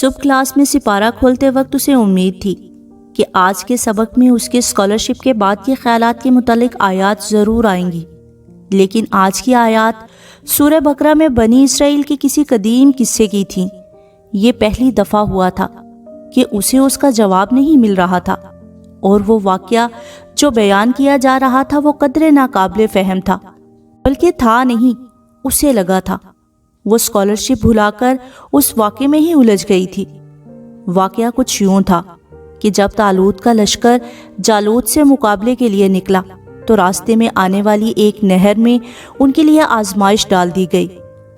صبح کلاس میں سپارہ کھولتے وقت اسے امید تھی کہ آج کے سبق میں اس کے اسکالرشپ کے بعد کے خیالات کے متعلق آیات ضرور آئیں گی، لیکن آج کی آیات سورہ بقرہ میں بنی اسرائیل کے کسی قدیم قصے کی تھیں۔ یہ پہلی دفعہ ہوا تھا کہ اسے اس کا جواب نہیں مل رہا تھا، اور وہ واقعہ جو بیان کیا جا رہا تھا وہ قدرے ناقابل فہم تھا، بلکہ تھا نہیں، اسے لگا تھا۔ وہ اسکالرشپ بھلا کر اس واقعے میں ہی الجھ گئی تھی۔ واقعہ کچھ یوں تھا کہ جب طالوت کا لشکر جالوت سے مقابلے کے لیے نکلا تو راستے میں آنے والی ایک نہر میں ان کے لیے آزمائش ڈال دی گئی۔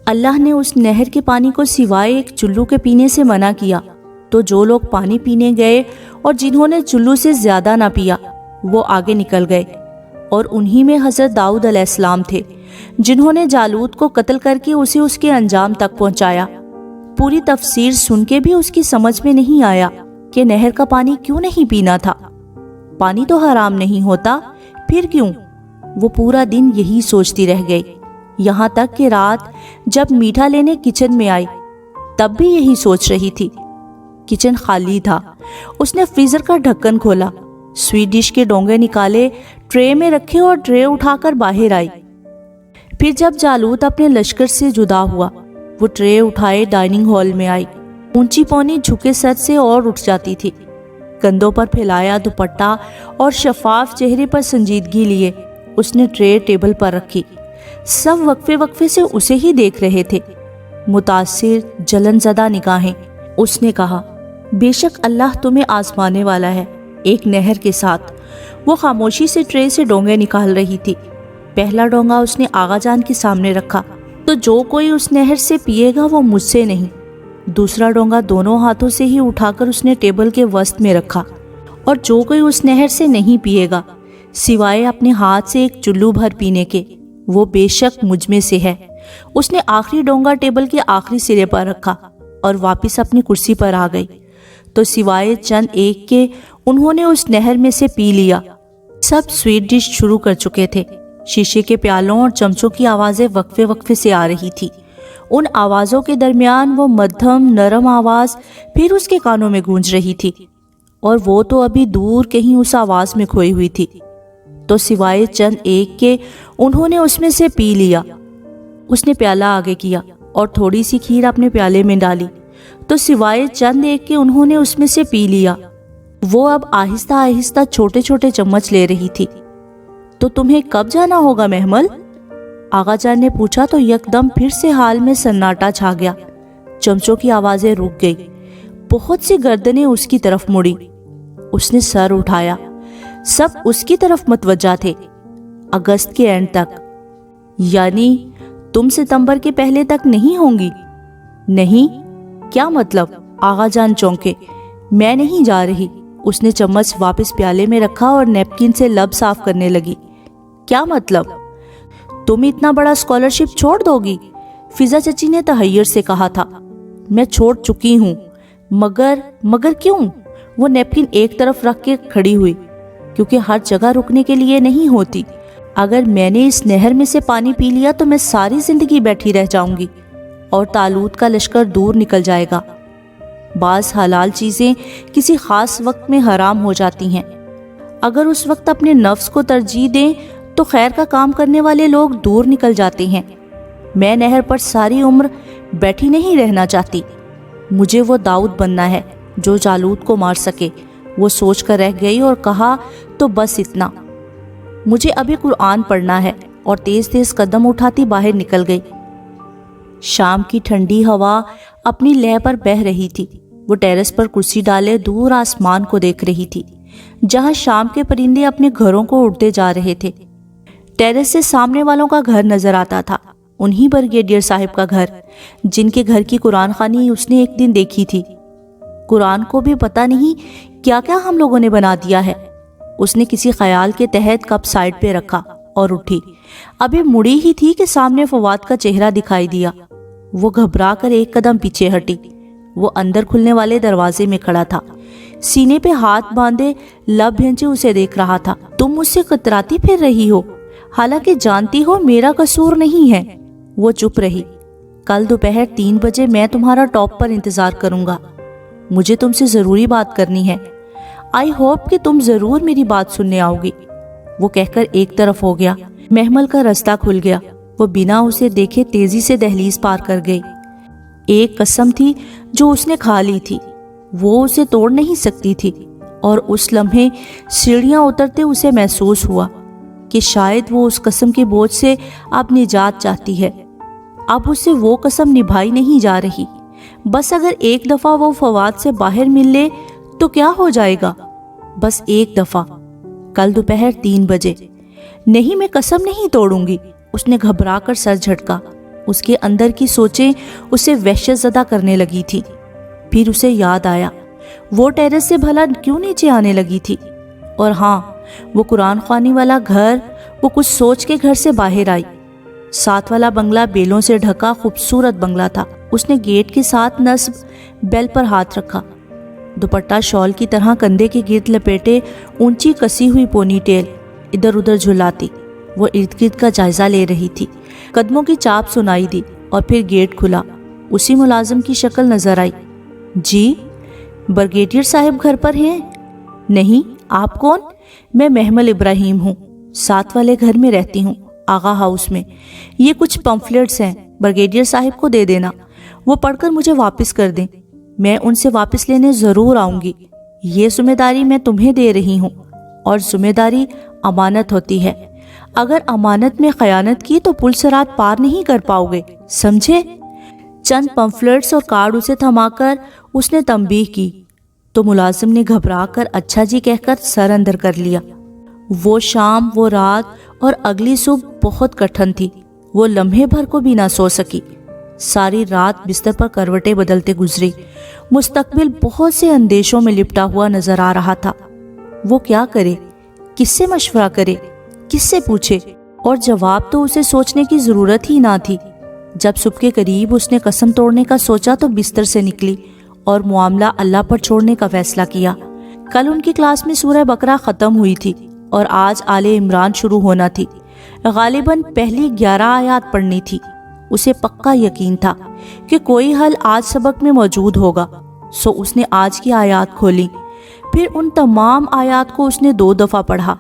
اللہ نے اس نہر کے پانی کو سوائے ایک چلو کے پینے سے منع کیا، تو جو لوگ پانی پینے گئے اور جنہوں نے چلو سے زیادہ نہ پیا وہ آگے نکل گئے، اور انہی میں حضرت داؤد علیہ السلام تھے جنہوں نے جالوت کو قتل کر کے اسے اس کے انجام تک پہنچایا۔ پوری تفسیر سن کے بھی اس کی سمجھ میں نہیں آیا کہ نہر کا پانی کیوں نہیں پینا تھا۔ پانی تو حرام نہیں ہوتا، پھر کیوں؟ وہ پورا دن یہی سوچتی رہ گئی، یہاں تک کہ رات جب میٹھا لینے کچن میں آئی تب بھی یہی سوچ رہی تھی۔ کچن خالی تھا۔ اس نے فریزر کا ڈھکن کھولا، سویٹ ڈش کے ڈونگے نکالے، ٹرے میں رکھے اور ٹرے اٹھا کر باہر آئی۔ پھر جب جالوت اپنے لشکر سے جدا ہوا، وہ ٹرے اٹھائے ڈائننگ ہال میں آئی۔ اونچی پونی جھکے سر سے اور اٹھ جاتی تھی۔ کندھوں پر پھیلایا دوپٹہ اور شفاف چہرے پر سنجیدگی لیے اس نے ٹرے ٹیبل پر رکھی۔ سب وقفے وقفے سے اسے ہی دیکھ رہے تھے، متاثر جلن زدہ نگاہیں۔ اس نے کہا، بے شک اللہ تمہیں آزمانے والا ہے، ایک نہر کے ساتھ۔ وہ خاموشی سے ٹرے سے ڈونگے نکال رہی تھی۔ پہلا ڈونگا اس نے آغا جان کے سامنے رکھا، تو جو کوئی اس نہر سے پیے گا وہ مجھ سے نہیں۔ دوسرا ڈونگا دونوں ہاتھوں سے ہی اٹھا کر اس نے ٹیبل کے وسط میں رکھا، اور جو کوئی اس نہر سے نہیں پیے گا سوائے اپنے ہاتھ سے ایک چلو بھر پینے کے، وہ بے شک مجھ میں سے ہے۔ اس نے آخری ڈونگا ٹیبل کے آخری سرے پر رکھا اور واپس اپنی کرسی پر آ گئی، تو سوائے چند ایک کے انہوں نے اس نہر میں سے پی لیا۔ سب سویٹ ڈش شروع کر چکے تھے۔ شیشے کے پیالوں اور چمچوں کی آوازیں وقفے وقفے سے آ رہی تھی۔ ان آوازوں کے درمیان وہ مدھم نرم آواز پھر اس کے کانوں میں گونج رہی تھی، اور وہ تو ابھی دور کہیں اس آواز میں کھوئی ہوئی تھی۔ تو سوائے چند ایک کے انہوں نے اس میں سے پی لیا۔ اس نے پیالہ آگے کیا اور تھوڑی سی کھیر اپنے پیالے میں ڈالی، تو سوائے چند ایک کے انہوں نے اس میں سے پی لیا۔ وہ اب آہستہ آہستہ چھوٹے چھوٹے چمچ لے رہی تھی۔ تو تمہیں کب جانا ہوگا محمل؟ آغا جان نے پوچھا تو یکدم پھر سے حال میں سناٹا چھا گیا۔ چمچوں کی آوازیں رک گئی۔ بہت سی گردنیں اس کی طرف مڑی۔ اس نے سر اٹھایا۔ سب اس کی طرف متوجہ تھے۔ اگست کے اینڈ تک، یعنی تم ستمبر کے پہلے تک نہیں ہوں گی؟ نہیں، کیا مطلب؟ آغا جان چونکے۔ میں نہیں جا رہی۔ اس نے چمچ واپس پیالے میں رکھا اور نیپکن سے لب صاف کرنے لگی۔ کیا مطلب؟ تم اتنا بڑا اسکالرشپ چھوڑ دو گی؟ فضا چچی نے تحیر سے کہا تھا۔ میں چھوڑ چکی ہوں، مگر کیوں؟ وہ نیپکن ایک طرف رکھ کے کھڑی ہوئی۔ کیونکہ ہر جگہ رکنے کے لیے نہیں ہوتی۔ اگر میں نے اس نہر میں سے پانی پی لیا تو میں ساری زندگی بیٹھی رہ جاؤں گی، اور طالوت کا لشکر دور نکل جائے گا۔ بعض حلال چیزیں کسی خاص وقت میں حرام ہو جاتی ہیں۔ اگر اس وقت اپنے نفس کو ترجیح دیں تو خیر کا کام کرنے والے لوگ دور نکل جاتے ہیں۔ میں نہر پر ساری عمر بیٹھی نہیں رہنا چاہتی۔ مجھے وہ داؤد بننا ہے جو جالوت کو مار سکے۔ وہ سوچ کر رہ گئی اور کہا، تو بس اتنا۔ مجھے ابھی قرآن پڑھنا ہے، اور تیز تیز قدم اٹھاتی باہر نکل گئی۔ شام کی ٹھنڈی ہوا اپنی لہر پر بہہ رہی تھی۔ وہ ٹیرس پر کرسی ڈالے دور آسمان کو دیکھ رہی تھی، جہاں شام کے پرندے اپنے گھروں کو اڑتے جا رہے تھے۔ ٹیرس سے سامنے والوں کا گھر نظر آتا تھا، انہی بریگیڈیئر صاحب کا گھر، جن کے گھر کی قرآن خوانی اس نے ایک دن دیکھی تھی۔ قرآن کو بھی پتہ نہیں کیا کیا ہم لوگوں نے بنا دیا ہے۔ اس نے کسی خیال کے تحت کپ سائڈ پہ رکھا اور اٹھی۔ ابھی مڑی ہی تھی کہ سامنے فواد کا چہرہ دکھائی دیا۔ وہ گھبرا کر ایک قدم پیچھے ہٹی۔ وہ اندر کھلنے والے دروازے میں کھڑا تھا، سینے پہ ہاتھ باندھے لب بھینچے اسے دیکھ رہا تھا۔ تم مجھ سے کتراتی پھر رہی ہو، حالانکہ جانتی ہو میرا قصور نہیں ہے۔ وہ چپ رہی۔ کل دوپہر 3 بجے میں تمہارا ٹاپ پر انتظار کروں گا۔ مجھے تم سے ضروری بات کرنی ہے. آئی ہوپ کہ تم ضرور میری بات سننے آؤ گی. وہ کہہ کر ایک طرف ہو گیا. محمل کا رستہ کھل گیا. وہ بنا اسے دیکھے تیزی سے دہلیز پار کر گئی. ایک قسم تھی جو اس نے کھا لی تھی، وہ اسے توڑ نہیں سکتی تھی، اور اس لمحے سیڑھیاں اترتے اسے محسوس ہوا کہ شاید وہ اس قسم کے بوجھ سے اب نجات چاہتی ہے. اب اسے وہ قسم نبھائی نہیں جا رہی. بس اگر ایک دفعہ وہ فواد سے باہر مل لے تو کیا ہو جائے گا؟ بس ایک دفعہ، کل دوپہر 3 بجے. نہیں، میں قسم نہیں توڑوں گی. اس نے گھبرا کر سر جھٹکا. اس کے اندر کی سوچیں اسے وحشت زدہ کرنے لگی تھی. پھر اسے یاد آیا وہ ٹیرس سے بھلا کیوں نیچے آنے لگی تھی. اور ہاں، وہ قرآن خوانی والا گھر. وہ کچھ سوچ کے گھر سے باہر آئی. ساتھ والا بنگلہ بیلوں سے ڈھکا خوبصورت بنگلہ تھا. اس نے گیٹ کے ساتھ نصب بیل پر ہاتھ رکھا. دوپٹہ شال کی طرح کندھے کے گرد لپیٹے، اونچی کسی ہوئی پونی ٹیل ادھر ادھر جھلاتی، وہ ارد گرد کا جائزہ لے رہی تھی. قدموں کی چاپ سنائی دی اور پھر گیٹ کھلا. اسی ملازم کی شکل نظر آئی. جی، بریگیڈیئر صاحب گھر پر ہیں؟ نہیں. آپ کون؟ میں محمل ابراہیم ہوں. ساتھ والے گھر میں رہتی ہوں، آغا ہاؤس میں. یہ کچھ پمفلیٹس ہیں، بریگیڈیئر صاحب کو دے دینا، وہ پڑھ کر مجھے واپس کر دیں. میں ان سے واپس لینے ضرور آؤں گی. یہ ذمہ داری میں تمہیں دے رہی ہوں، اور ذمہ داری امانت ہوتی ہے. اگر امانت میں خیانت کی تو پل صراط پار نہیں کر پاؤ گے، سمجھے؟ چند پمفلیٹس اور کارڈ اسے تھما کر اس نے تنبیہ کی تو ملازم نے گھبرا کر اچھا جی کہہ کر سر اندر کر لیا. وہ شام، وہ رات اور اگلی صبح بہت کٹھن تھی. وہ لمحے بھر کو بھی نہ سو سکی. ساری رات بستر پر کروٹیں بدلتے گزری. مستقبل بہت سے اندیشوں میں لپٹا ہوا نظر آ رہا تھا. وہ کیا کرے؟ کس سے مشورہ کرے؟ کس سے پوچھے؟ اور جواب تو اسے سوچنے کی ضرورت ہی نہ تھی. جب صبح کے قریب اس نے قسم توڑنے کا سوچا تو بستر سے نکلی اور معاملہ اللہ پر چھوڑنے کا فیصلہ کیا. کل ان کی کلاس میں سورہ بقرہ ختم ہوئی تھی اور آج آل عمران شروع ہونا تھی. غالباً پہلی 11 آیات پڑھنی تھی. اسے پکا یقین تھا کہ کوئی حل آج سبق میں موجود ہوگا، سو اس نے آج کی آیات کھولی. پھر ان تمام آیات کو اس نے 2 دفعہ پڑھا.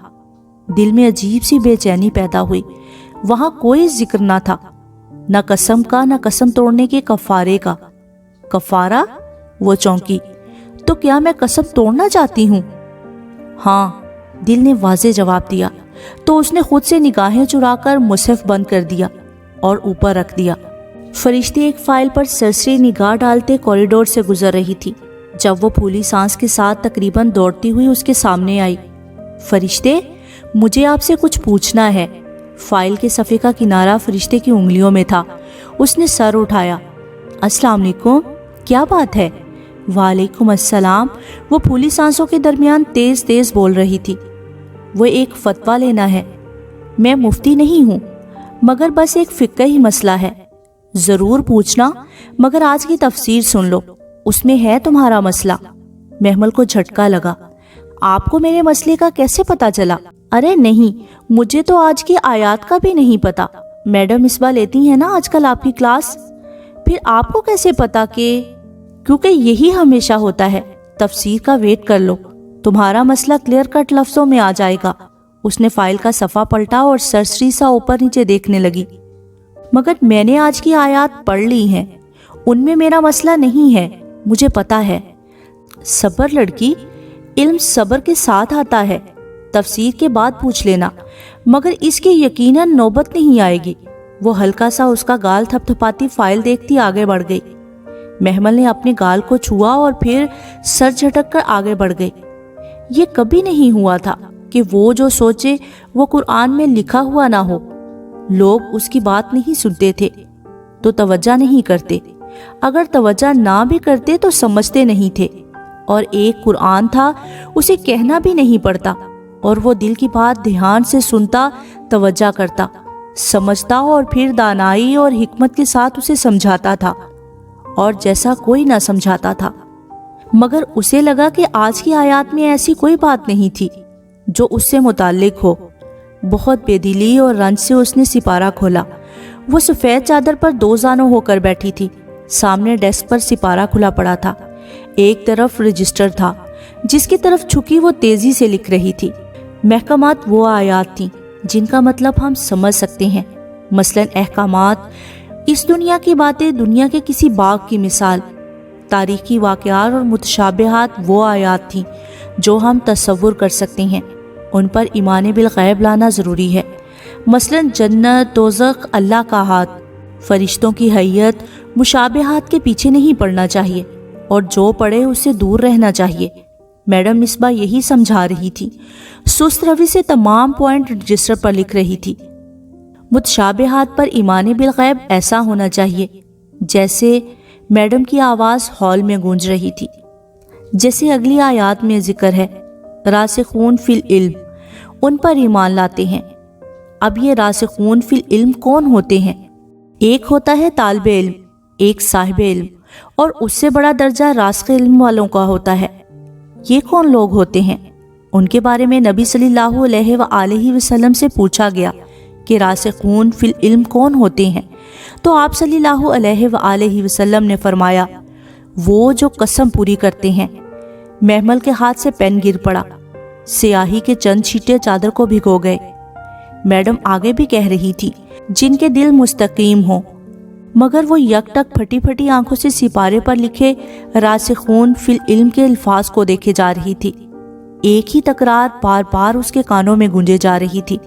دل میں عجیب سی بے چینی پیدا ہوئی. وہاں کوئی ذکر نہ تھا، نہ قسم کا، نہ قسم توڑنے کے کفارے کا. کفارہ؟ وہ چونکی. تو کیا میں قسم توڑنا چاہتی ہوں؟ ہاں، دل نے واضح جواب دیا. تو اس نے خود سے نگاہیں چرا کر مصحف بند کر دیا اور اوپر رکھ دیا. فرشتے ایک فائل پر سرسری نگاہ ڈالتے کوریڈور سے گزر رہی تھی جب وہ پھولی سانس کے ساتھ تقریباً دوڑتی ہوئی اس کے سامنے آئی. فرشتے، مجھے آپ سے کچھ پوچھنا ہے. فائل کے صفحے کا کنارہ فرشتے کی انگلیوں میں تھا. اس نے سر اٹھایا. السلام علیکم، کیا بات ہے؟ وعلیکم السلام. وہ پھولی سانسوں کے درمیان تیز تیز بول رہی تھی. وہ ایک فتویٰ لینا ہے. میں مفتی نہیں ہوں، مگر بس ایک فقہی مسئلہ ہے. ضرور پوچھنا، مگر آج کی تفسیر سن لو، اس میں ہے تمہارا مسئلہ. محمل کو جھٹکا لگا. آپ کو میرے مسئلے کا کیسے پتا چلا؟ ارے نہیں، مجھے تو آج کی آیات کا بھی نہیں پتا. میڈم مصباح لیتی ہیں نا آج کل آپ کی کلاس. پھر آپ کو کیسے پتا کہ؟ کیونکہ یہی ہمیشہ ہوتا ہے. تفسیر کا ویٹ کر لو، تمہارا مسئلہ کلیئر کٹ لفظوں میں آ جائے گا. اس نے فائل کا صفحہ پلٹا اور سرسری سا اوپر نیچے دیکھنے لگی. مگر میں نے آج کی آیات پڑھ لی ہیں، ان میں میرا مسئلہ نہیں ہے، مجھے پتا ہے. صبر لڑکی، علم صبر کے ساتھ آتا ہے. تفسیر کے بعد پوچھ لینا، مگر اس کی یقیناً نوبت نہیں آئے گی. وہ ہلکا سا اس کا گال تھپ تھپاتی فائل دیکھتی آگے بڑھ گئی. محمل نے اپنے گال کو چھوا اور پھر سر جھٹک کر آگے بڑھ گئی. یہ کبھی نہیں ہوا تھا کہ وہ جو سوچے وہ قرآن میں لکھا ہوا نہ ہو. لوگ اس کی بات نہیں سنتے تھے تو توجہ نہیں کرتے، اگر توجہ نہ بھی کرتے تو سمجھتے نہیں تھے. اور ایک قرآن تھا، اسے کہنا بھی نہیں پڑتا، اور وہ دل کی بات دھیان سے سنتا، توجہ کرتا، سمجھتا اور پھر دانائی اور حکمت کے ساتھ اسے سمجھاتا تھا، اور جیسا کوئی نہ سمجھاتا تھا. مگر اسے لگا کہ آج کی آیات میں ایسی کوئی بات نہیں تھی جو اس سے متعلق ہو. بہت بے دلی اور رنج سے اس نے سپارہ کھولا. وہ سفید چادر پر 2 زانوں ہو کر بیٹھی تھی. سامنے ڈیسک پر سپارہ کھلا پڑا تھا. ایک طرف رجسٹر تھا جس کی طرف چھکی وہ تیزی سے لکھ رہی تھی۔ محکمات وہ آیات تھیں جن کا مطلب ہم سمجھ سکتے ہیں، مثلاً احکامات، اس دنیا کی باتیں، دنیا کے کسی باغ کی مثال۔ تاریخی واقعات اور متشابہات وہ آیات تھیں جو ہم تصور کر سکتے ہیں، ان پر ایمان بالغیب لانا ضروری ہے، مثلاً جنت، دوزخ، اللہ کا ہاتھ، فرشتوں کی حیت۔ مشابہات کے پیچھے نہیں پڑنا چاہیے، اور جو پڑھے اس سے دور رہنا چاہیے۔ میڈم مصباح یہی سمجھا رہی تھی، سست روی سے تمام پوائنٹ رجسٹر پر لکھ رہی تھی۔ متشابہات پر ایمان بالغیب ایسا ہونا چاہیے جیسے میڈم کی آواز ہال میں گونج رہی تھی، جیسے اگلی آیات میں ذکر ہے، راسخون فی العلم، ان پر ایمان لاتے ہیں۔ اب یہ راسخون فی العلم کون ہوتے ہیں؟ ایک ہوتا ہے طالب علم، ایک صاحب علم، اور اس سے بڑا درجہ راسخ علم والوں کا ہوتا ہے۔ یہ کون لوگ ہوتے ہیں؟ ان کے بارے میں نبی صلی اللہ علیہ وآلہ وسلم سے پوچھا گیا کہ راسخون فی العلم کون ہوتے ہیں، تو آپ صلی اللہ علیہ وآلہ وسلم نے فرمایا، وہ جو قسم پوری کرتے ہیں۔ محمل کے ہاتھ سے پین گر پڑا، سیاہی کے چند چھینٹے چادر کو بھگو گئے۔ میڈم آگے بھی کہہ رہی تھی، جن کے دل مستقیم ہوں، مگر وہ یک ٹک پھٹی پھٹی آنکھوں سے سپارے پر لکھے راسخون فی العلم کے الفاظ کو دیکھے جا رہی تھی۔ ایک ہی تکرار بار بار اس کے کانوں میں گونجے جا رہی تھی،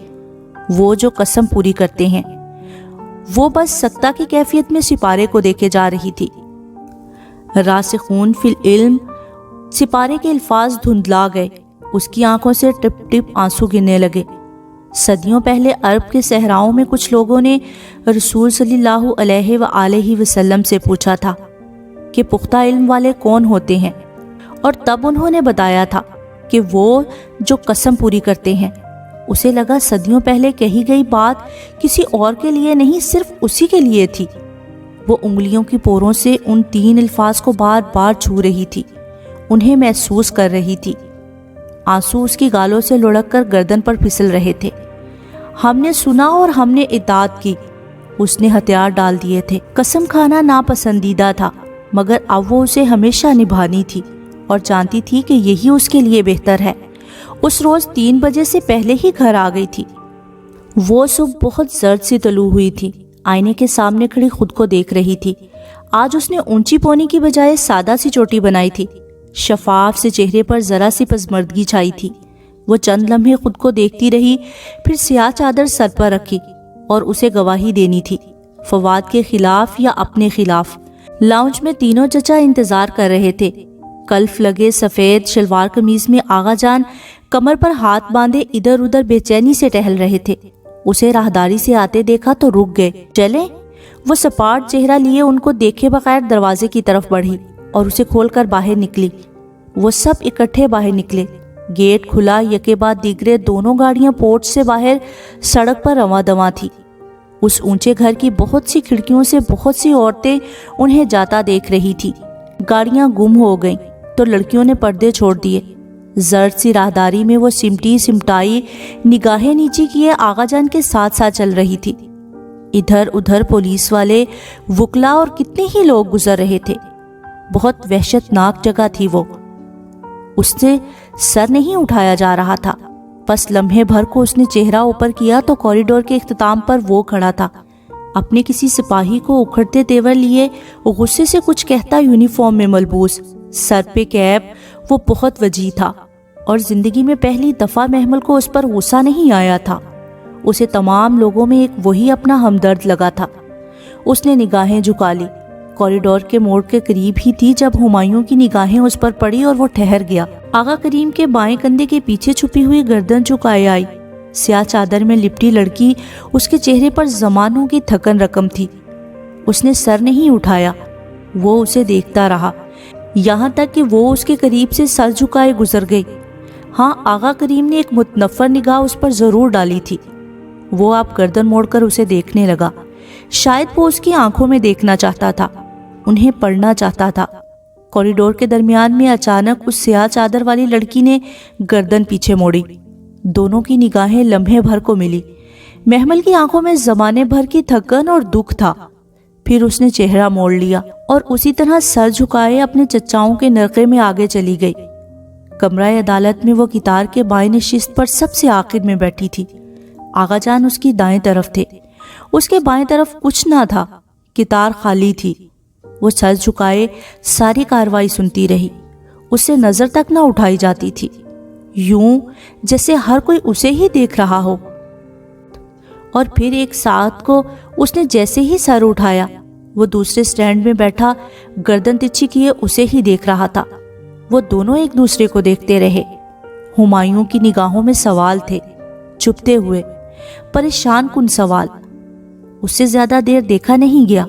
وہ جو قسم پوری کرتے ہیں۔ وہ بس سکتہ کی کیفیت میں سپارے کو دیکھے جا رہی تھی۔ راسخون فی العلم، سپارے کے الفاظ دھندلا گئے، اس کی آنکھوں سے ٹپ ٹپ آنسو گرنے لگے۔ صدیوں پہلے عرب کے صحراؤں میں کچھ لوگوں نے رسول صلی اللہ علیہ وآلہ وسلم سے پوچھا تھا کہ پختہ علم والے کون ہوتے ہیں، اور تب انہوں نے بتایا تھا کہ وہ جو قسم پوری کرتے ہیں۔ اسے لگا صدیوں پہلے کہی گئی بات کسی اور کے لیے نہیں، صرف اسی کے لیے تھی۔ وہ انگلیوں کی پوروں سے ان تین الفاظ کو بار بار چھو رہی تھی، انہیں محسوس کر رہی تھی۔ آنسو اس کی گالوں سے لڑک کر گردن پر پھسل رہے تھے۔ ہم نے سنا اور ہم نے اطاعت کی، اس نے ہتھیار ڈال دیے تھے۔ قسم کھانا ناپسندیدہ تھا، مگر اب وہ اسے ہمیشہ نبھانی تھی، اور جانتی تھی کہ یہی اس کے لیے بہتر ہے۔ اس روز 3 بجے سے پہلے ہی گھر آ گئی تھی۔ وہ صبح بہت زرد سی طلوع ہوئی تھی، آئینے کے سامنے کھڑی خود کو دیکھ رہی تھی۔ آج اس نے اونچی پونی کی بجائے سادہ سی چوٹی بنائی تھی، شفاف سے چہرے پر ذرا سی پسمردگی چھائی تھی۔ وہ چند لمحے خود کو دیکھتی رہی، پھر سیاہ چادر سر پر رکھی، اور اسے گواہی دینی تھی، فواد کے خلاف یا اپنے خلاف۔ لاؤنج میں تینوں چچا انتظار کر رہے تھے۔ کلف لگے سفید شلوار قمیض میں آغا جان کمر پر ہاتھ باندھے ادھر ادھر بے چینی سے ٹہل رہے تھے۔ اسے راہداری سے آتے دیکھا تو رک گئے۔ چلیں؟ وہ سپاٹ چہرہ لیے ان کو دیکھے بغیر دروازے کی طرف بڑھی اور اسے کھول کر باہر نکلی۔ وہ سب اکٹھے باہر نکلے۔ گیٹ کھلا، یکے بعد دیگرے دونوں گاڑیاں پورچ سے باہر سڑک پر رواں دواں تھی۔ اس اونچے گھر کی بہت سی کھڑکیوں سے بہت سی عورتیں انہیں جاتا دیکھ رہی تھی۔ گاڑیاں گم ہو گئیں تو لڑکیوں نے پردے چھوڑ دیے۔ زرد سی راہداری میں وہ سمٹی سمٹائی نگاہیں نیچی کیے آغا جان کے ساتھ ساتھ چل رہی تھی۔ ادھر ادھر پولیس والے، وکلا اور کتنے ہی لوگ گزر رہے تھے۔ بہت وحشت ناک جگہ تھی وہ۔ اس سے سر نہیں اٹھایا جا رہا تھا، بس لمحے بھر کو اس نے چہرہ اوپر کیا تو کوریڈور کے اختتام پر وہ کھڑا تھا، اپنے کسی سپاہی کو اکھڑتے تیور لیے، غصے سے کچھ کہتا، یونیفارم میں ملبوس، سر پہ کیپ۔ وہ بہت وجیح تھا، اور زندگی میں پہلی دفعہ محمل کو اس پر غصہ نہیں آیا تھا۔ اسے تمام لوگوں میں ایک وہی اپنا ہمدرد لگا تھا۔ اس نے نگاہیں جھکا لی۔ کوریڈور کے موڑ کے قریب ہی تھی جب ہمایوں کی نگاہیں اس پر پڑی اور وہ ٹھہر گیا۔ آغا کریم کے بائیں کندھے کے پیچھے چھپی ہوئی گردن جھکائے آئی۔ سیاہ چادر میں لپٹی لڑکی، اس کے چہرے پر زمانوں کی تھکن رقم تھی۔ اس نے سر نہیں اٹھایا، وہ اسے دیکھتا رہا، یہاں تک کہ وہ اس کے قریب سے سر جھکائے گزر گئی۔ ہاں، آغا کریم نے ایک متنفر نگاہ اس پر ضرور ڈالی تھی۔ وہ اب گردن موڑ کر اسے دیکھنے لگا۔ شاید وہ اس کی آنکھوں میں دیکھنا چاہتا تھا، انہیں پڑھنا چاہتا تھا۔ کوریڈور کے درمیان میں اچانک اس سیاہ چادر والی لڑکی نے گردن پیچھے موڑی۔ دونوں کی نگاہیں لمحے بھر کو ملی۔ محمل کی آنکھوں میں زمانے بھر کی تھکن اور دکھ تھا، پھر اس نے چہرہ موڑ لیا اور اسی طرح سر جھکائے اپنے چچاؤں کے نرقے میں آگے چلی گئی۔ کمرہ عدالت میں وہ کتار کے بائیں نشست پر سب سے آخر میں بیٹھی تھی۔ آغا جان اس کی دائیں طرف تھے، اس کے بائیں طرف کچھ نہ تھا، کتار خالی تھی۔ وہ سر جھکائے ساری کاروائی سنتی رہی، اس سے نظر تک نہ اٹھائی جاتی تھی، یوں جیسے ہر کوئی اسے ہی دیکھ رہا ہو۔ اور پھر ایک ساتھ کو اس نے جیسے ہی سر اٹھایا، وہ دوسرے سٹینڈ میں بیٹھا گردن تچھی کیے اسے ہی دیکھ رہا تھا۔ وہ دونوں ایک دوسرے کو دیکھتے رہے۔ ہمایوں کی نگاہوں میں سوال تھے، چھپتے ہوئے، پریشان کن سوال۔ اس سے زیادہ دیر دیکھا نہیں گیا،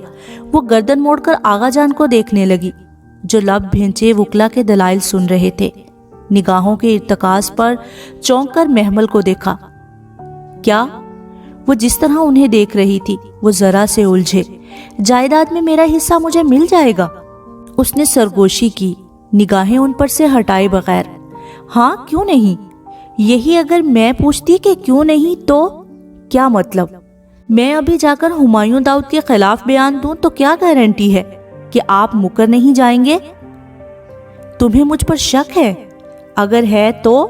وہ گردن موڑ کر آغا جان کو دیکھنے لگی، جو لب بھینچے وکلا کے دلائل سن رہے تھے۔ نگاہوں کے ارتکاز پر چونک کر محمل کو دیکھا۔ کیا؟ وہ جس طرح انہیں دیکھ رہی تھی وہ ذرا سے الجھے۔ جائیداد میں میرا حصہ مجھے مل جائے گا؟ اس نے سرگوشی کی، نگاہیں ان پر سے ہٹائے بغیر۔ ہاں کیوں نہیں؟ یہی اگر میں پوچھتی کہ کیوں نہیں تو کیا مطلب؟ میں ابھی جا کر ہمایوں داؤد کے خلاف بیان دوں تو کیا گارنٹی ہے کہ آپ مکر نہیں جائیں گے؟ تمہیں مجھ پر شک ہے؟ اگر ہے تو؟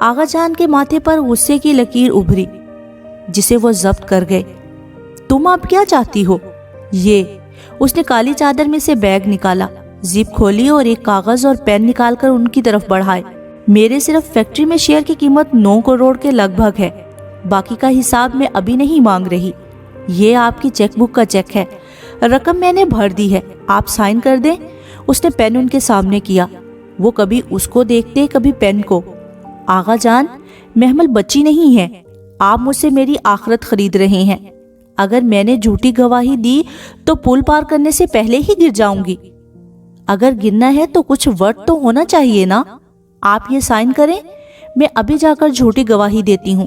آغا جان کے ماتھے پر غصے کی لکیر ابھری جسے وہ ضبط کر گئے۔ تم اب کیا چاہتی ہو؟ یہ اس نے کالی چادر میں سے بیگ نکالا، زپ کھولی اور ایک کاغذ اور پین نکال کر ان کی طرف بڑھائے۔ میرے صرف فیکٹری میں شیئر کی قیمت 9 کروڑ کے لگ بھگ ہے، باقی کا حساب میں ابھی نہیں مانگ رہی۔ یہ آپ کی چیک بک کا چیک ہے، رقم میں نے بھر دی ہے، آپ سائن کر دیں۔ اس نے پین ان کے سامنے کیا، وہ کبھی اس کو دیکھتے کبھی پین کو۔ آغا جان، محمل بچی نہیں ہے، آپ مجھ سے میری آخرت خرید رہے ہیں۔ اگر میں نے جھوٹی گواہی دی تو پل پار کرنے سے پہلے ہی گر جاؤں گی۔ اگر گرنا ہے تو کچھ ورڈ تو ہونا چاہیے نا۔ آپ یہ سائن کریں، میں ابھی جا کر جھوٹی گواہی دیتی ہوں۔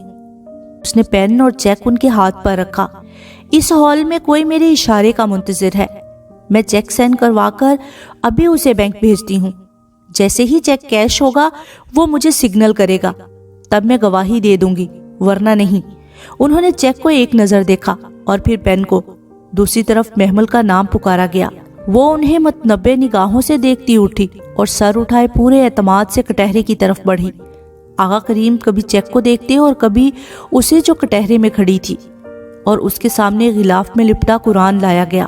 اس نے پین اور چیک ان کے ہاتھ پر رکھا۔ اس ہال میں کوئی میرے اشارے کا منتظر ہے، میں چیک سائن کروا کر ابھی اسے بینک بھیجتی ہوں۔ جیسے ہی چیک کیش ہوگا وہ مجھے سگنل کرے گا، تب میں گواہی دے دوں گی، ورنہ نہیں۔ انہوں نے چیک کو ایک نظر دیکھا اور پھر پین کو۔ دوسری طرف محمل کا نام پکارا گیا۔ وہ انہیں متنبع نگاہوں سے دیکھتی اٹھی اور سر اٹھائے پورے اعتماد سے کٹہرے کی طرف بڑھی۔ آغا کریم کبھی چیک کو دیکھتے اور کبھی اسے جو کٹہرے میں کھڑی تھی، اور اس کے سامنے غلاف میں لپٹا قرآن لایا گیا۔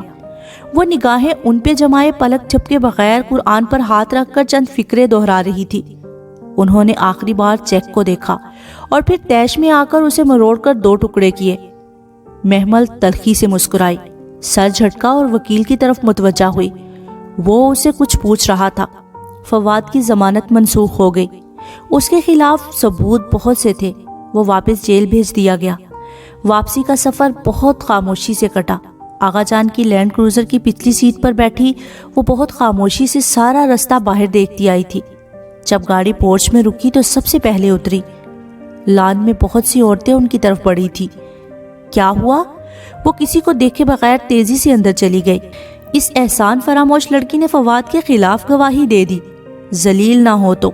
وہ نگاہیں ان پہ جمائے پلک جھپکے بغیر قرآن پر ہاتھ رکھ کر چند فکرے دہرا رہی تھی۔ انہوں نے آخری بار چیک کو دیکھا اور پھر تیش میں آ کر اسے مروڑ کر 2 ٹکڑے کیے۔ محمل تلخی سے مسکرائی، سر جھٹکا اور وکیل کی طرف متوجہ ہوئی۔ وہ اسے کچھ پوچھ رہا تھا۔ فواد کی ضمانت منسوخ ہو گئی، اس کے خلاف ثبوت بہت سے تھے، وہ واپس جیل بھیج دیا گیا۔ واپسی کا سفر بہت خاموشی سے کٹا۔ آغا جان کی لینڈ کروزر کی پچھلی سیٹ پر بیٹھی وہ بہت خاموشی سے سارا رستہ باہر دیکھتی آئی تھی۔ جب گاڑی پورچ میں رکی تو سب سے پہلے اتری۔ لان میں بہت سی عورتیں ان کی طرف بڑھی تھی۔ کیا ہوا؟ وہ کسی کو دیکھے بغیر تیزی سے اندر چلی گئی۔ اس احسان فراموش لڑکی نے فواد کے خلاف گواہی دے دی، ذلیل نہ ہو تو۔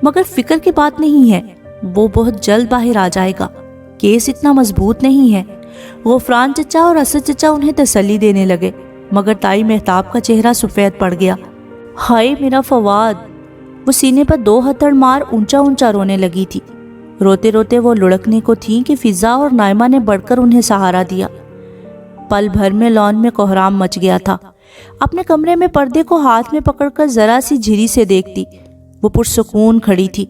مگر فکر کی بات نہیں ہے، وہ بہت جلد باہر آ جائے گا، کیس اتنا مضبوط نہیں ہے۔ غفران چچا اور اسد چچا انہیں تسلی دینے لگے، مگر تائی مہتاب کا چہرہ سفید پڑ گیا۔ ہائے میرا فواد! وہ سینے پر 2 ہتھڑ مار اونچا اونچا رونے لگی تھی۔ روتے روتے وہ لڑکنے کو تھیں کہ فضا اور نائمہ نے بڑھ کر انہیں سہارا دیا۔ پل بھر میں لان میں کوہرام مچ گیا تھا۔ اپنے کمرے میں پردے کو ہاتھ میں پکڑ کر ذرا سی جھری سے دیکھتی، وہ پرسکون کھڑی تھی۔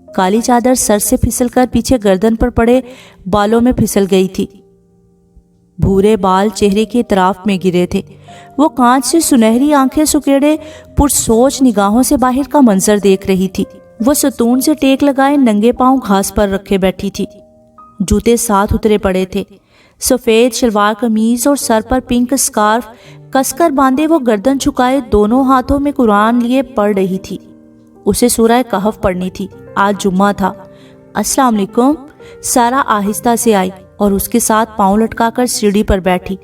کالی چادر سر سے پھسل کر پیچھے گردن پر پڑے بالوں میں پھسل گئی تھی۔ بھورے بال چہرے کے اطراف میں گرے تھے۔ وہ کانچ سے سنہری آنکھیں سکیڑے پرسوچ نگاہوں سے باہر کا منظر دیکھ رہی تھی۔ وہ ستون سے ٹیک لگائے ننگے پاؤں گھاس پر رکھے بیٹھی تھی۔ جوتے ساتھ اترے پڑے تھے۔ سفید شلوار قمیض اور سر پر پنک اسکارف کس کر باندھے وہ گردن جھکائے دونوں ہاتھوں میں قرآن لیے پڑھ رہی تھی۔ اسے سورہ کہف پڑھنی تھی، آج جمعہ تھا۔ السلام علیکم۔ سارا آہستہ سے آئی اور اس کے ساتھ پاؤں لٹکا کر سیڑھی پر بیٹھی۔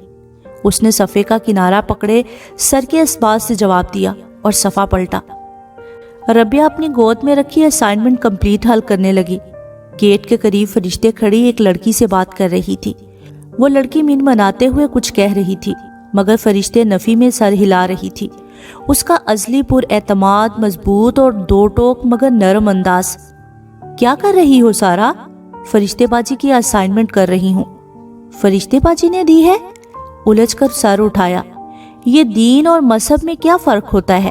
اس نے صفحے کا کنارہ پکڑے سر کے اسباز سے جواب دیا اور صفحہ پلٹا۔ ربیہ اپنی گود میں رکھی اسائنمنٹ کمپلیٹ حل کرنے لگی۔ گیٹ کے قریب فرشتے کھڑی ایک لڑکی سے بات کر رہی تھی۔ وہ لڑکی من مناتے ہوئے کچھ کہہ رہی تھی، مگر فرشتے نفی میں سر ہلا رہی تھی۔ اس کا ازلی پر اعتماد، مضبوط اور دو ٹوک مگر نرم انداز۔ کیا کر رہی ہو سارا؟ فرشتے باجی کی اسائنمنٹ کر رہی ہوں۔ فرشتے باجی نے دی ہے؟ الجھ کر سر اٹھایا۔ یہ دین اور مذہب میں کیا فرق ہوتا ہے؟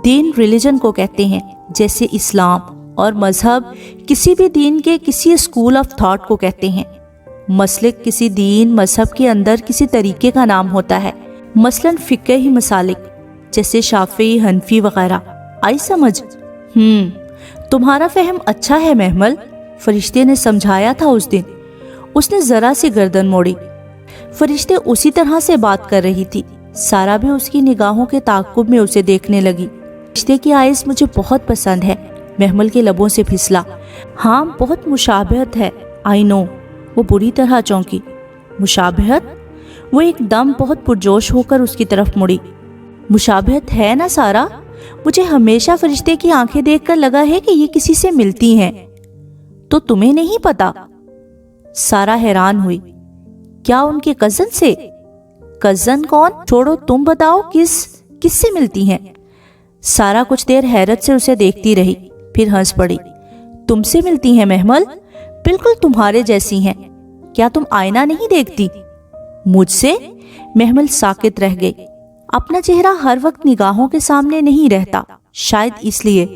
دین ریلیجن کو کہتے ہیں، جیسے اسلام، اور مذہب کسی بھی دین کے کسی اسکول آف تھاٹ کو کہتے ہیں۔ مسلک کسی دین مذہب کے اندر کسی طریقے کا نام ہوتا ہے، مثلاً فقہی مسالک جیسے شافعی، حنفی وغیرہ۔ آئی سمجھ؟ تمہارا فہم اچھا ہے محمل، فرشتے نے سمجھایا تھا اس دن۔ اس نے ذرا سی گردن موڑی۔ فرشتے اسی طرح سے بات کر رہی تھی۔ سارا بھی اس کی نگاہوں کے تعاقب میں اسے دیکھنے لگی۔ فرشتے کی آئیز مجھے بہت پسند ہے، محمل کے لبوں سے پھسلا۔ ہاں بہت مشابہت ہے، آئی نو۔ وہ بری طرح چونکی۔ مشابہت؟ وہ ایک دم بہت پرجوش ہو کر اس کی طرف مڑی۔ مشابہت ہے نا سارا؟ مجھے ہمیشہ فرشتے کی آنکھیں دیکھ کر لگا ہے کہ یہ کسی سے ملتی ہیں۔ تو تمہیں نہیں پتا؟ سارا حیران ہوئی۔ کیا ان کے کزن سے؟ کزن کون؟ چھوڑو، تم بتاؤ کس سے ملتی ہیں؟ سارا کچھ دیر حیرت سے اسے دیکھتی رہی، پھر ہنس پڑی۔ تم سے ملتی ہیں محمل؟ بالکل تمہارے جیسی ہیں۔ کیا تم آئینہ نہیں دیکھتی؟ مجھ سے؟ محمل ساکت رہ گئی۔ اپنا چہرہ ہر وقت نگاہوں کے سامنے نہیں رہتا، شاید اس لیے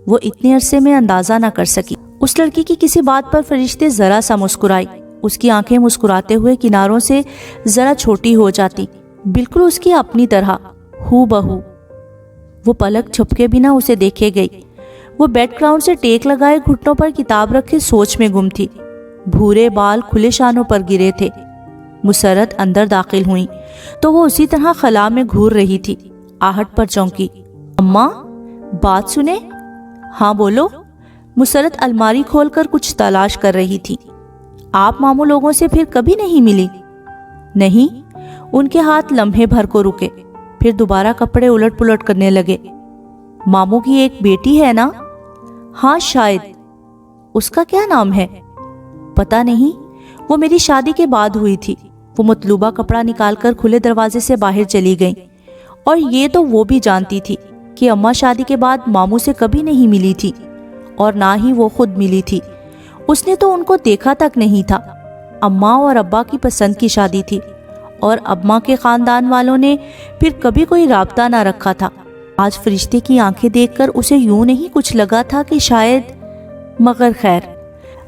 وہ اتنے عرصے میں اندازہ نہ کر سکی۔ اس لڑکی کی کسی بات پر فرشتے ذرا سا مسکرائی۔ اس کی آنکھیں مسکراتے ہوئے کناروں سے ذرا چھوٹی ہو جاتی، بالکل اس کی اپنی طرح، ہو بہو۔ وہ پلک جھپکے بنا اسے دیکھے گئی۔ وہ بیڈ گراؤنڈ سے ٹیک لگائے گھٹنوں پر کتاب رکھے سوچ میں گم تھی۔ بھورے بال کھلے شانوں پر گرے تھے۔ مسرت اندر داخل ہوئیں تو وہ اسی طرح خلا میں گھور رہی تھی۔ آہٹ پر چونکی۔ اماں بات سنیں؟ ہاں بولو۔ مسرت الماری کھول کر کچھ تلاش کر رہی تھی۔ آپ ماموں لوگوں سے پھر کبھی نہیں ملی؟ نہیں۔ ان کے ہاتھ لمحے بھر کو رکے، پھر دوبارہ کپڑے الٹ پلٹ کرنے لگے۔ ماموں کی ایک بیٹی ہے نا؟ ہاں شاید۔ اس کا کیا نام ہے؟ پتہ نہیں، وہ میری شادی کے بعد ہوئی تھی۔ وہ مطلوبہ کپڑا نکال کر کھلے دروازے سے باہر چلی گئیں، اور یہ تو وہ بھی جانتی تھی کہ اماں شادی کے بعد ماموں سے کبھی نہیں ملی تھی، اور نہ ہی وہ خود ملی تھی۔ اس نے تو ان کو دیکھا تک نہیں تھا۔ اماں اور ابا کی پسند کی شادی تھی، اور اماں کے خاندان والوں نے پھر کبھی کوئی رابطہ نہ رکھا تھا۔ آج فرشتے کی آنکھیں دیکھ کر اسے یوں نہیں کچھ لگا تھا کہ شاید، مگر خیر،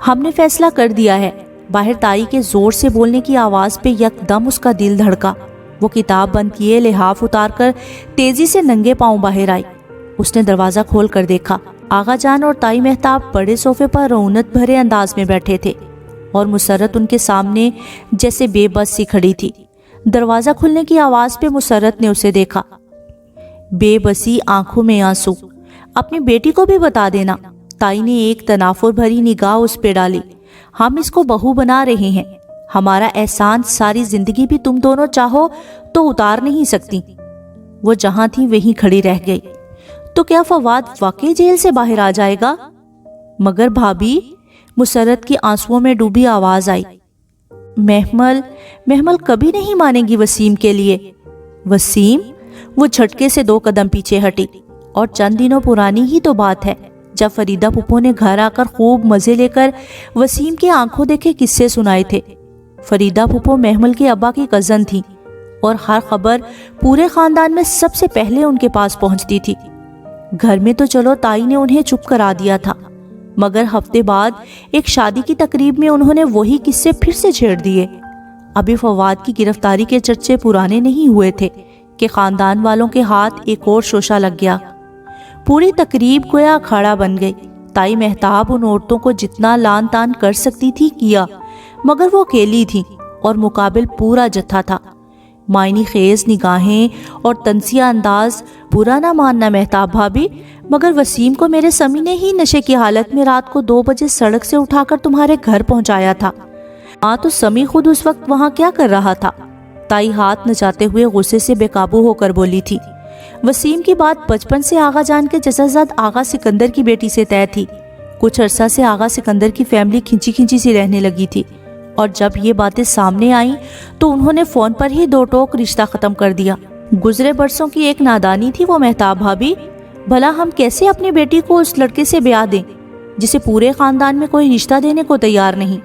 ہم نے فیصلہ کر دیا ہے۔ باہر تائی کے زور سے بولنے کی آواز پہ یک دم اس کا دل دھڑکا۔ وہ کتاب بند کیے لحاف اتار کر تیزی سے ننگے پاؤں باہر آئی۔ اس نے دروازہ کھول کر دیکھا۔ آغا جان اور تائی مہتاب بڑے صوفے پر رونت بھرے انداز میں بیٹھے تھے، اور مسرت ان کے سامنے جیسے بے بس سی کھڑی تھی۔ دروازہ کھلنے کی آواز پہ مسرت نے اسے دیکھا۔ بے بسی آنکھوں میں آنسو۔ اپنی بیٹی کو بھی بتا دینا۔ تائی نے ایک تنافر بھری نگاہ اس پہ ڈالی۔ ہم اس کو بہو بنا رہے ہیں، ہمارا احسان ساری زندگی بھی تم دونوں چاہو تو اتار نہیں سکتی۔ وہ جہاں تھی وہیں کھڑی رہ گئی۔ تو کیا فواد واقعی جیل سے باہر آ جائے گا؟ مگر بھابھی، مسرت کی آنسوؤں میں ڈوبی آواز آئی۔ محمل کبھی نہیں مانے گی وسیم کے لیے۔ وسیم؟ وہ جھٹکے سے 2 قدم پیچھے ہٹی۔ اور چند دنوں پرانی ہی تو بات ہے جب فریدہ پھپھو نے گھر آ کر خوب مزے لے کر وسیم کی آنکھوں دیکھے قصے سنائے تھے۔ فریدہ پھپھو محمل کے ابا کی کزن تھی، اور ہر خبر پورے خاندان میں سب سے پہلے ان کے پاس پہنچتی تھی۔ گھر میں تو چلو تائی نے انہیں چپ کرا دیا تھا، مگر ہفتے بعد ایک شادی کی تقریب میں انہوں نے وہی قصے پھر سے چھیڑ دیے۔ ابھی فواد کی گرفتاری کے چرچے پرانے نہیں ہوئے تھے کہ خاندان والوں کے ہاتھ ایک اور شوشہ لگ گیا۔ پوری تقریب گویا اکھاڑا بن گئی۔ تائی مہتاب ان عورتوں کو جتنا لان تان کر سکتی تھی کیا، مگر وہ اکیلی تھی، اور مقابل پورا جتھا تھا۔ معنی خیز نگاہیں اور تنزیہ انداز۔ برا نہ ماننا مہتاب بھابھی، مگر وسیم کو میرے سمی نے ہی نشے کی حالت میں رات کو 2 بجے سڑک سے اٹھا کر تمہارے گھر پہنچایا تھا۔ ہاں تو سمی خود اس وقت وہاں کیا کر رہا تھا؟ تائی ہاتھ نچاتے ہوئے غصے سے بے قابو ہو کر بولی تھی۔ وسیم کی بات بچپن سے آغا جان کے جسد آغا سکندر کی بیٹی سے طے تھی۔ کچھ عرصہ سے آغا سکندر کی فیملی کھنچی کھنچی سی رہنے لگی تھی، اور جب یہ باتیں سامنے آئیں تو انہوں نے فون پر ہی دو ٹوک رشتہ ختم کر دیا۔ گزرے برسوں کی ایک نادانی تھی وہ مہتاب بھابی، بھلا ہم کیسے اپنی بیٹی کو اس لڑکے سے بیاہ دیں جسے پورے خاندان میں کوئی رشتہ دینے کو تیار نہیں؟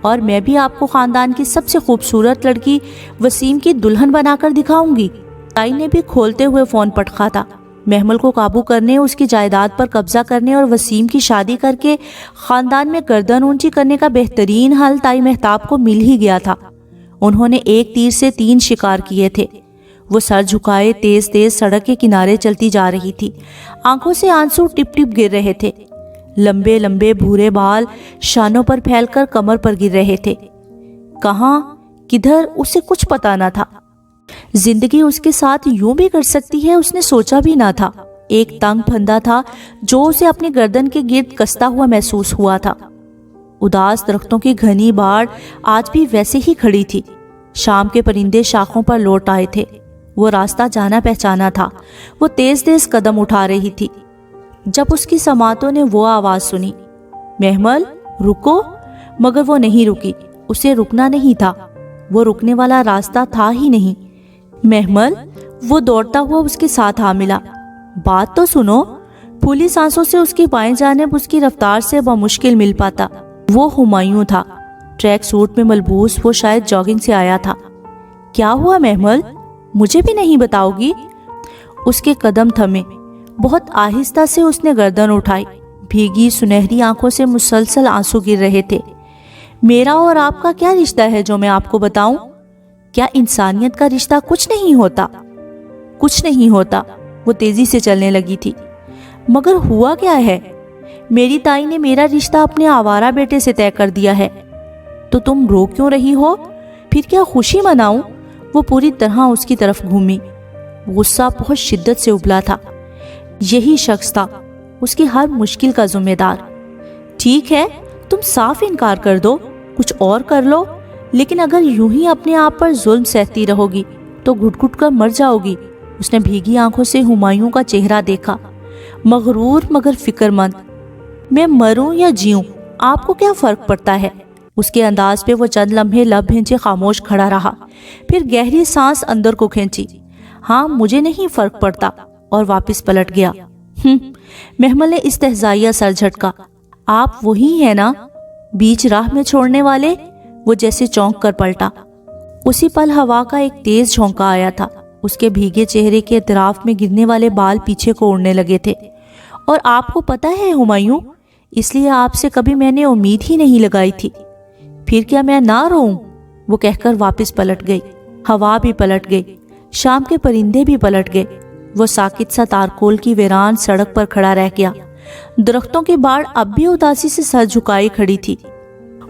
اور میں بھی آپ کو خاندان کی سب سے خوبصورت لڑکی وسیم کی دلہن بنا کر دکھاؤں گی۔ تائی نے بھی کھولتے ہوئے فون پٹخا تھا۔ محمل کو قابو کرنے، اس کی جائیداد پر قبضہ کرنے اور وسیم کی شادی کر کے خاندان میں گردن اونچی کرنے کا بہترین حل تائی مہتاب کو مل ہی گیا تھا۔ انہوں نے ایک تیر سے 3 شکار کیے تھے۔ وہ سر جھکائے تیز تیز سڑک کے کنارے چلتی جا رہی تھی۔ آنکھوں سے آنسو ٹپ ٹپ گر رہے تھے۔ لمبے لمبے بھورے بال شانوں پر پھیل کر کمر پر گر رہے تھے۔ کہاں کدھر اسے کچھ پتا نہ تھا۔ زندگی اس کے ساتھ یوں بھی کر سکتی ہے اس نے سوچا بھی نہ تھا۔ ایک تنگ پھندا تھا جو اسے اپنی گردن کے گرد کستا ہوا محسوس ہوا تھا۔ اداس درختوں کی گھنی باڑ آج بھی ویسے ہی کھڑی تھی۔ شام کے پرندے شاخوں پر لوٹ آئے تھے۔ وہ راستہ جانا پہچانا تھا۔ وہ تیز تیز قدم اٹھا رہی تھی جب اس کی سماعتوں نے وہ آواز سنی، محمل رکو! مگر وہ نہیں رکی۔ اسے رکنا نہیں تھا، وہ رکنے والا راستہ تھا ہی نہیں۔ محمل! وہ دوڑتا ہوا اس کے ساتھ آ ملا۔ بات تو سنو! پھولی سانسوں سے اس کی بائیں جانب اس کی رفتار سے بمشکل مل پاتا۔ وہ ہمایوں تھا، ٹریک سوٹ میں ملبوس۔ وہ شاید جاگنگ سے آیا تھا۔ کیا ہوا محمل؟ مجھے بھی نہیں بتاؤ گی؟ اس کے قدم تھمے۔ بہت آہستہ سے اس نے گردن اٹھائی۔ بھیگی سنہری آنکھوں سے مسلسل آنسو گر رہے تھے۔ میرا اور آپ کا کیا رشتہ ہے جو میں آپ کو بتاؤں؟ کیا انسانیت کا رشتہ کچھ نہیں ہوتا؟ کچھ نہیں ہوتا۔ وہ تیزی سے چلنے لگی تھی۔ مگر ہوا کیا ہے؟ میری تائی نے میرا رشتہ اپنے آوارہ بیٹے سے طے کر دیا ہے۔ تو تم رو کیوں رہی ہو؟ پھر کیا خوشی مناؤں؟ وہ پوری طرح اس کی طرف گھومی۔ غصہ بہت شدت سے ابلا تھا۔ یہی شخص تھا اس کی ہر مشکل کا ذمہ دار۔ ٹھیک ہے، تم صاف انکار کر دو، کچھ اور کر لو، لیکن اگر یوں ہی اپنے آپ پر ظلم سہتی رہو گی تو گھٹ گھٹ کر مر جاؤ گی۔ اس نے بھیگی آنکھوں سے ہمایوں کا چہرہ دیکھا، مغرور مگر فکر مند۔ میں مروں یا جیوں، آپ کو کیا فرق پڑتا ہے؟ اس کے انداز پہ وہ چند لمحے لب بھینچے خاموش کھڑا رہا، پھر گہری سانس اندر کو کھینچی۔ ہاں مجھے نہیں فرق پڑتا، اور واپس پلٹ گیا۔ محمل نے استہزائیہ سر جھٹکا۔ آپ وہی ہیں نا بیچ راہ میں چھوڑنے والے؟ وہ جیسے چونک کر پلٹا۔ اسی پل ہوا کا ایک تیز جھونکا آیا تھا۔ اس کے بھیگے چہرے کے اطراف میں گرنے والے بال پیچھے کو اڑنے لگے تھے۔ اور آپ کو پتہ ہے ہمایوں، اس لیے آپ سے کبھی میں نے امید ہی نہیں لگائی تھی۔ پھر کیا میں نہ روؤں؟ وہ کہہ کر واپس پلٹ گئی۔ ہوا بھی پلٹ گئی، شام کے پرندے بھی پلٹ گئے۔ وہ ساکت سا تارکول کی ویران سڑک پر کھڑا رہ گیا۔ درختوں کی باڑ اب بھی اداسی سے سر جھکائی کھڑی تھی۔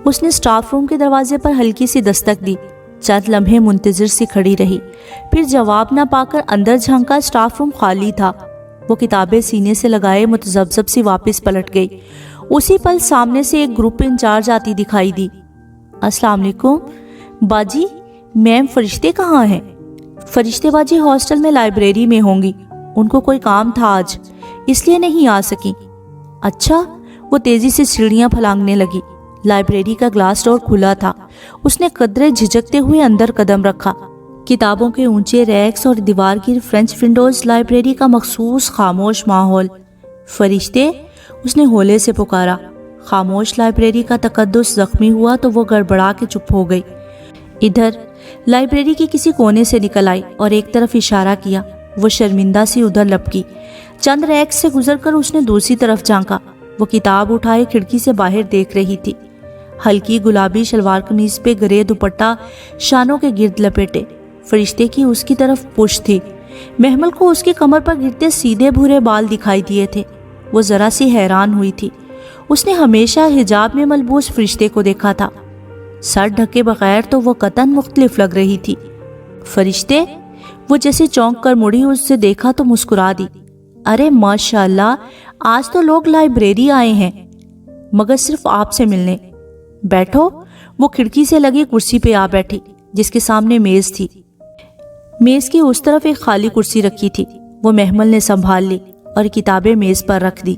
اس نے سٹاف روم کے دروازے پر ہلکی سی دستک دی۔ چند لمحے منتظر سی کھڑی رہی، پھر جواب نہ پا کر اندر جھانکا۔ سٹاف روم خالی تھا۔ وہ کتابیں سینے سے لگائے متذبذب سی واپس پلٹ گئی۔ اسی پل سامنے سے ایک گروپ انچارج آتی دکھائی دی۔ السلام علیکم باجی، میم فرشتے کہاں ہیں؟ فرشتے باجی ہاسٹل میں لائبریری میں ہوں گی، ان کو کوئی کام تھا آج، اس لیے نہیں آ سکیں۔ اچھا۔ وہ تیزی سے سیڑھیاں پھلانگنے لگی۔ لائبریری کا گلاس ڈور کھلا تھا۔ اس نے قدرے جھجکتے ہوئے اندر قدم رکھا۔ کتابوں کے اونچے ریکس اور دیوار کی فرنچ ونڈوز، لائبریری کا مخصوص خاموش ماحول۔ فرشتے؟ اس نے ہولے سے پکارا۔ خاموش لائبریری کا تقدس زخمی ہوا تو وہ گڑبڑا کے چپ ہو گئی۔ ادھر لائبریری کی کسی کونے سے نکل آئی اور ایک طرف اشارہ کیا۔ وہ شرمندہ سی ادھر لپکی۔ چند ریکس سے گزر کر اس نے دوسری طرف جھانکا۔ وہ کتاب اٹھائے کھڑکی سے باہر دیکھ رہی تھی۔ ہلکی گلابی شلوار قمیض پہ گرے دوپٹہ شانوں کے گرد لپیٹے، فرشتے کی اس کی طرف پشت تھی۔ محمل کو اس کی کمر پر گرتے سیدھے بھورے بال دکھائی دیے تھے۔ وہ ذرا سی حیران ہوئی تھی۔ اس نے ہمیشہ حجاب میں ملبوس فرشتے کو دیکھا تھا، سر ڈھکے بغیر تو وہ قطعاً مختلف لگ رہی تھی۔ فرشتے؟ وہ جیسے چونک کر مڑی، اس سے دیکھا تو مسکرا دی۔ ارے ماشاءاللہ، آج تو لوگ لائبریری آئے ہیں، مگر صرف آپ سے ملنے۔ بیٹھو۔ وہ کھڑکی سے لگی کرسی پہ آ بیٹھی جس کے سامنے میز تھی۔ میز کی اس طرف ایک خالی کرسی رکھی تھی، وہ محمل نے سنبھال لی اور کتابیں میز پر رکھ دی۔